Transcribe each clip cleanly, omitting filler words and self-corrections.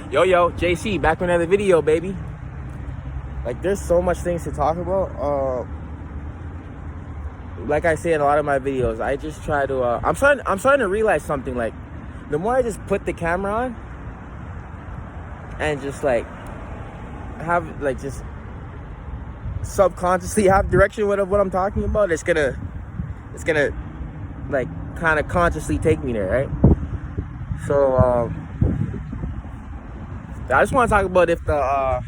Yo, JC, back with another video, baby. Like, there's so much things to talk about. Like I say in a lot of my videos, I just try to. I'm starting to realize something. Like, the more I just put the camera on and just like have like just subconsciously have direction with what I'm talking about, it's gonna like kind of consciously take me there, right? So I just want to talk about if the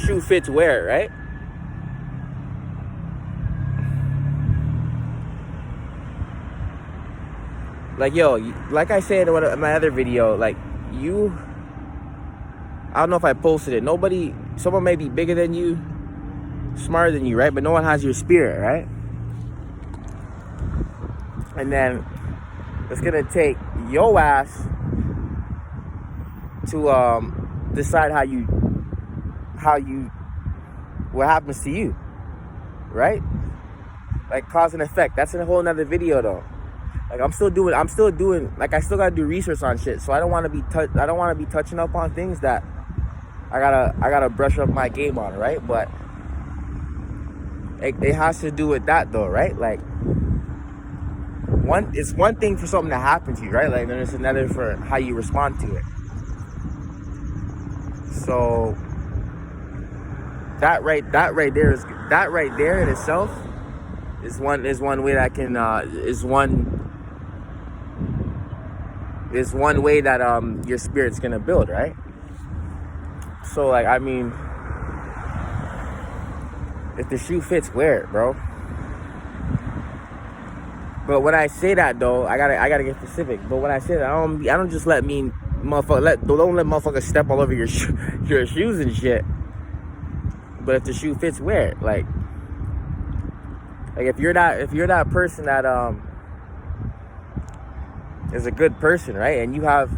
shoe fits, wear it, right? Like, yo, like I said in my other video, like, I don't know if I posted it. Someone may be bigger than you, smarter than you, right? But no one has your spirit, right? And then it's gonna take your ass to decide what happens to you, right? Like, cause and effect. That's a whole nother video, though. Like, I'm still doing, like, I still gotta do research on shit. So I don't want to be touching up on things that I gotta brush up my game on, right? But it has to do with that, though, right? Like, it's one thing for something to happen to you, right? Like, then it's another for how you respond to it. So that right there in itself is one way that is one way that your spirit's gonna build, right? So, like, I mean, if the shoe fits, wear it, bro. But when I say that, though, I gotta get specific. But when I say that, I don't just let motherfuckers step all over your shoes and shit. But if the shoe fits, wear it. Like if you're that person that is a good person, right? And you have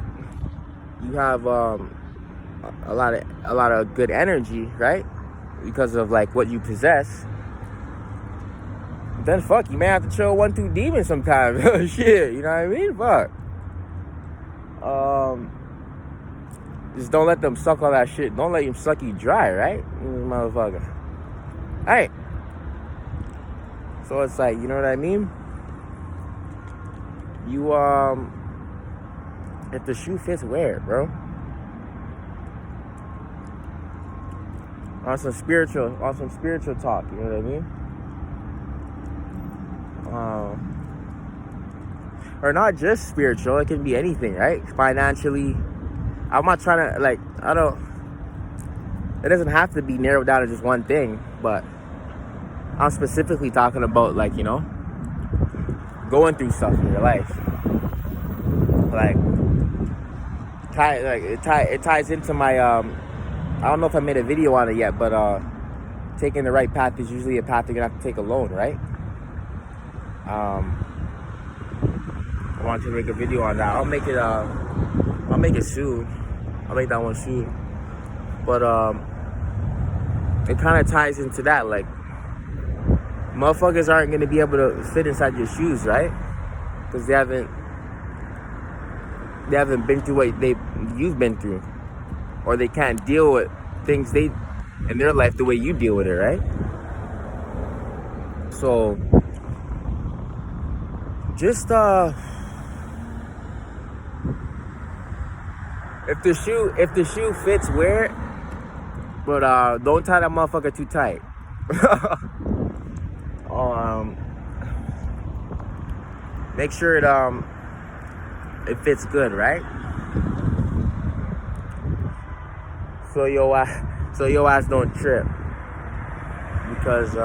a lot of good energy, right? Because of like what you possess. Then fuck, you may have to chill 1-2 demons sometimes. Shit, you know what I mean? Fuck. Just don't let them suck all that shit. Don't let them suck you dry, right? Motherfucker. Alright. So it's like, you know what I mean? You if the shoe fits, wear it, bro. On some spiritual talk, you know what I mean? Or not just spiritual, it can be anything, right? Financially. I'm not trying to, like, it doesn't have to be narrowed down to just one thing, but I'm specifically talking about, like, you know, going through stuff in your life. Like, it ties into my, I don't know if I made a video on it yet, but taking the right path is usually a path you're gonna have to take alone, right? I wanted to make a video on that. I'll make it soon. I'll make that one soon. But it kind of ties into that. Like, motherfuckers aren't gonna be able to fit inside your shoes, right? Because they haven't been through what you've been through, or they can't deal with things in their life the way you deal with it, right? So just if the shoe fits, wear it, but don't tie that motherfucker too tight. Make sure it fits good, right? So your ass don't trip, because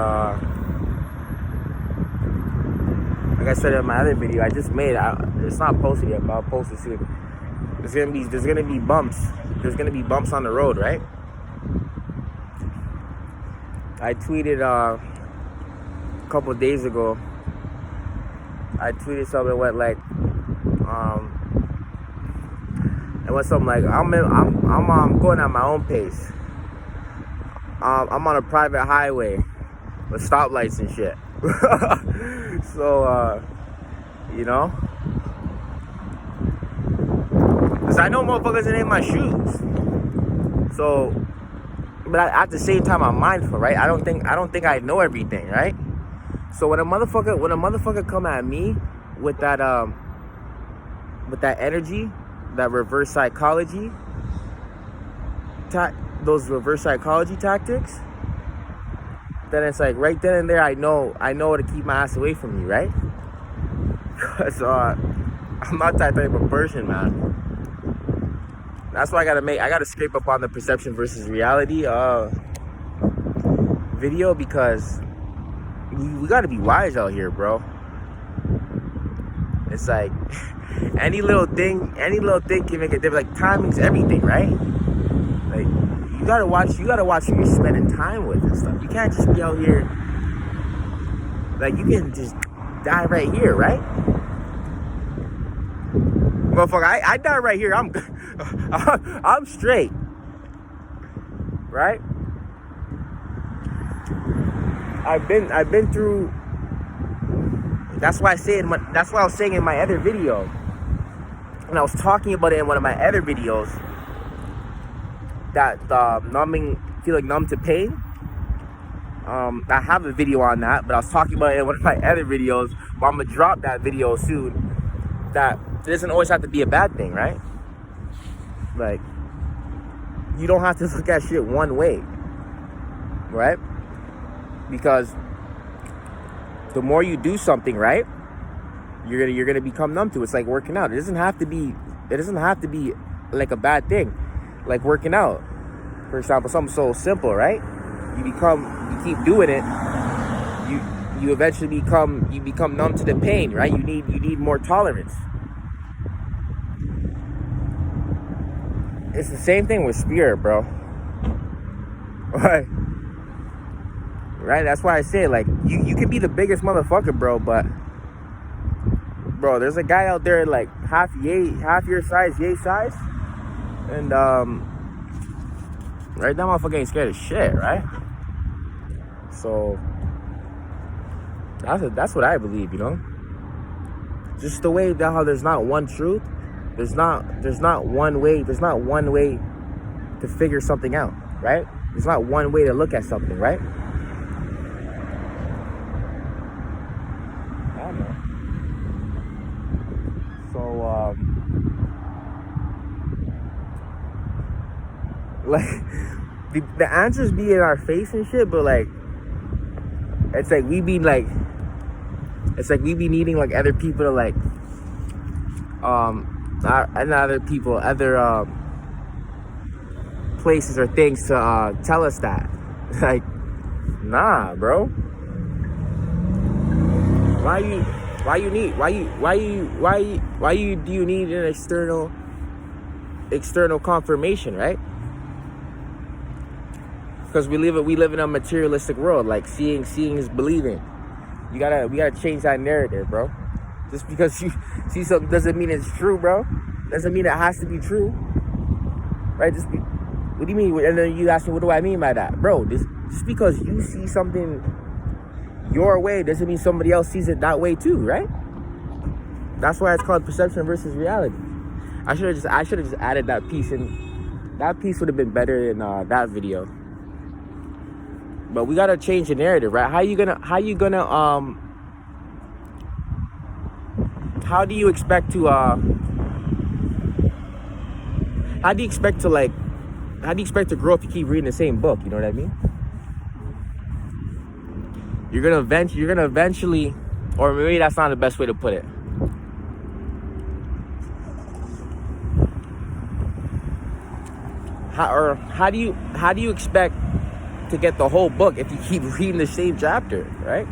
like I said in my other video, I just made it's not posted yet, but I'll post it soon. There's gonna be bumps. There's gonna be bumps on the road, right? I tweeted a couple of days ago. I tweeted something that went like, it was something like, I'm going at my own pace. I'm on a private highway with stoplights and shit. So, you know, I know motherfuckers ain't in my shoes. So, but at the same time, I'm mindful, right? I don't think I know everything, right? So when a motherfucker come at me with that energy, that reverse psychology, those reverse psychology tactics, then it's like right then and there, I know to keep my ass away from you, right? Because I'm not that type of person, man. That's why I gotta scrape up on the perception versus reality video, because we gotta be wise out here, bro. It's like any little thing can make a difference. Like timing's everything, right? Like you gotta watch who you're spending time with and stuff. You can't just be out here like you can just die right here, right? Motherfucker, I die right here. I'm straight, right? I've been through. That's why I was saying in my other video, and I was talking about it in one of my other videos, that feeling numb to pain. I have a video on that, but I was talking about it in one of my other videos. But I'm gonna drop that video soon. That it doesn't always have to be a bad thing, right? Like, you don't have to look at shit one way, right? Because the more you do something, right, you're gonna become numb to it. It's like working out. It doesn't have to be like a bad thing. Like working out, for example, something so simple, right? You keep doing it. You eventually become numb to the pain, right? You need more tolerance. It's the same thing with spirit, bro. Right? Right? That's why I say, like, you can be the biggest motherfucker, bro, but bro, there's a guy out there like half your size, yay size, and right, that motherfucker ain't scared of shit, right? So that's what I believe, you know. Just the way that how there's not one truth, there's not one way to figure something out, right? There's not one way to look at something, right? I don't know. So like the answers be in our face and shit, but like it's like we be needing like other people to like other places or things to tell us that. Like, nah, bro. Why do you need an external confirmation, right? Because we live in a materialistic world. Like seeing is believing. We gotta change that narrative, bro. Just because you see something doesn't mean it's true, bro. Doesn't mean it has to be true, right? What do you mean? And then you ask me, what do I mean by that, bro? Just because you see something your way doesn't mean somebody else sees it that way too, right? That's why it's called perception versus reality. I should have just added that piece in. That piece would have been better in that video. But we gotta change the narrative, right? How do you expect to grow if you keep reading the same book? You know what I mean? You're gonna eventually, or maybe that's not the best way to put it. How do you expect to get the whole book if you keep reading the same chapter, right?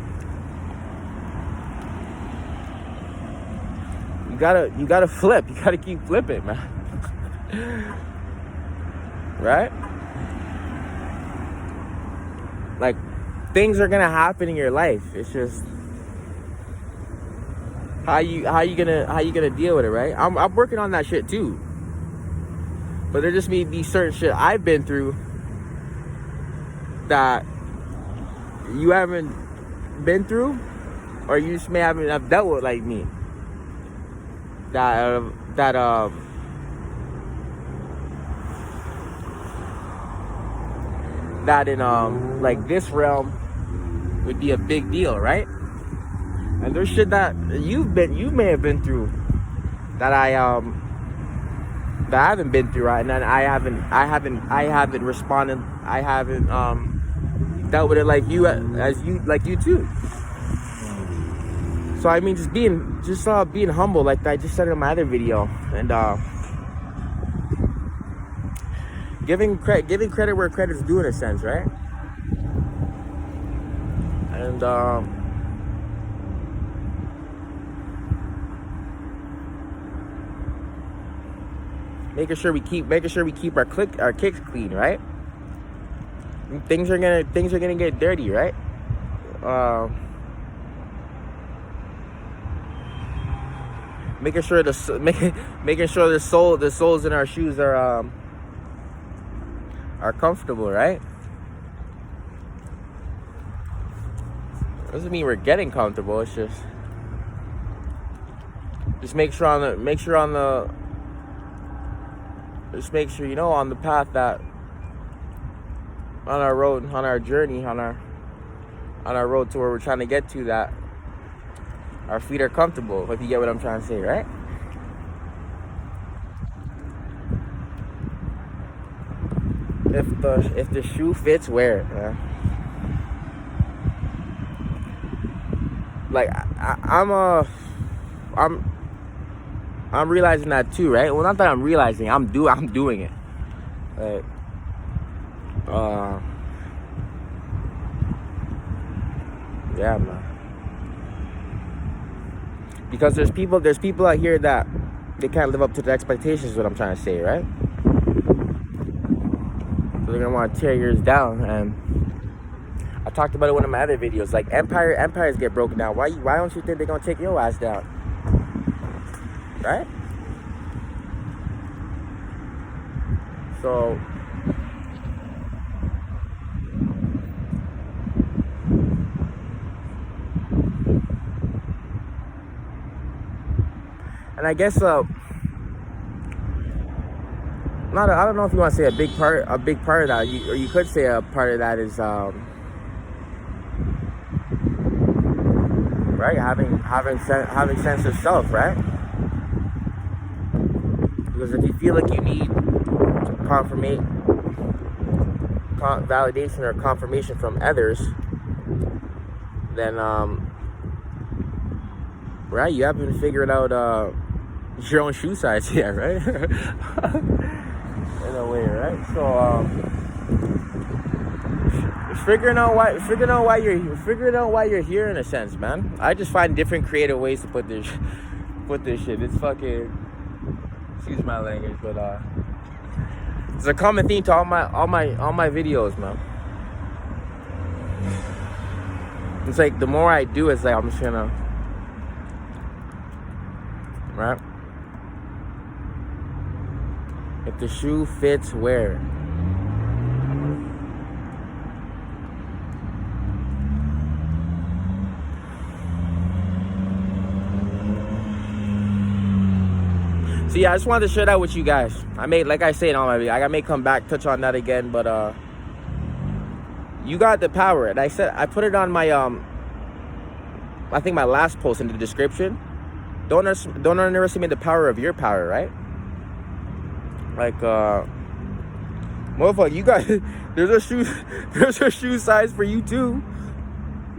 You gotta flip. You gotta keep flipping, man. Right? Like, things are gonna happen in your life. It's just how you gonna deal with it, right? I'm working on that shit too. But there just may be certain shit I've been through that you haven't been through, or you just may have dealt with, like me. That that in like this realm would be a big deal, right? And there's shit that you may have been through that I haven't been through, right? And then I haven't responded. I haven't dealt with it like you too. So I mean, just being humble, like I just said in my other video, and giving credit where credit's due in a sense, right? And making sure we keep our kicks clean, right? Things are gonna get dirty, right? Making sure the soles in our shoes are comfortable, right? Doesn't mean we're getting comfortable. It's just make sure on the you know, on the path that on our road, on our journey, on our road to where we're trying to get to, that our feet are comfortable, if you get what I'm trying to say, right? If the shoe fits, wear it, man. Like I'm realizing that too, right? Well, not that I'm realizing, I'm doing it. Like, yeah, man. Because there's people out here that they can't live up to the expectations, is what I'm trying to say, right? So they're gonna want to tear yours down. And I talked about it in one of my other videos. Like, empires get broken down. Why don't you think they're gonna take your ass down? Right? So and I guess I don't know if you want to say a big part of that, or you could say a part of that is right, having sense of self, right? Because if you feel like you need validation or confirmation from others, then right, you haven't figured out your own shoe size yet, right? In a way, right? So figuring out why you're here, in a sense, man. I just find different creative ways to put this shit. It's fucking, excuse my language, but it's a common theme to all my videos, man. It's like the more I do, it's like I'm just gonna, right? If the shoe fits, wear it. So yeah, I just wanted to share that with you guys. Like I say in all my videos, I may come back, touch on that again, but you got the power. And I put it on my I think my last post in the description. Don't underestimate the power of your power, right? Like motherfucker, you got there's a shoe size for you too.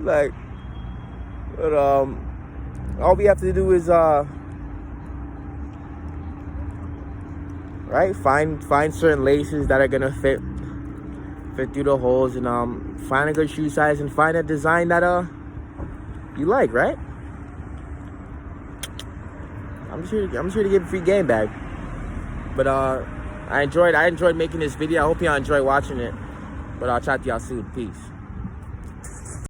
Like, but all we have to do is right, find certain laces that are gonna fit through the holes, and find a good shoe size and find a design that you like, right? I'm just here to give a free game bag. But I enjoyed making this video. I hope y'all enjoy watching it. But I'll chat to y'all soon. Peace.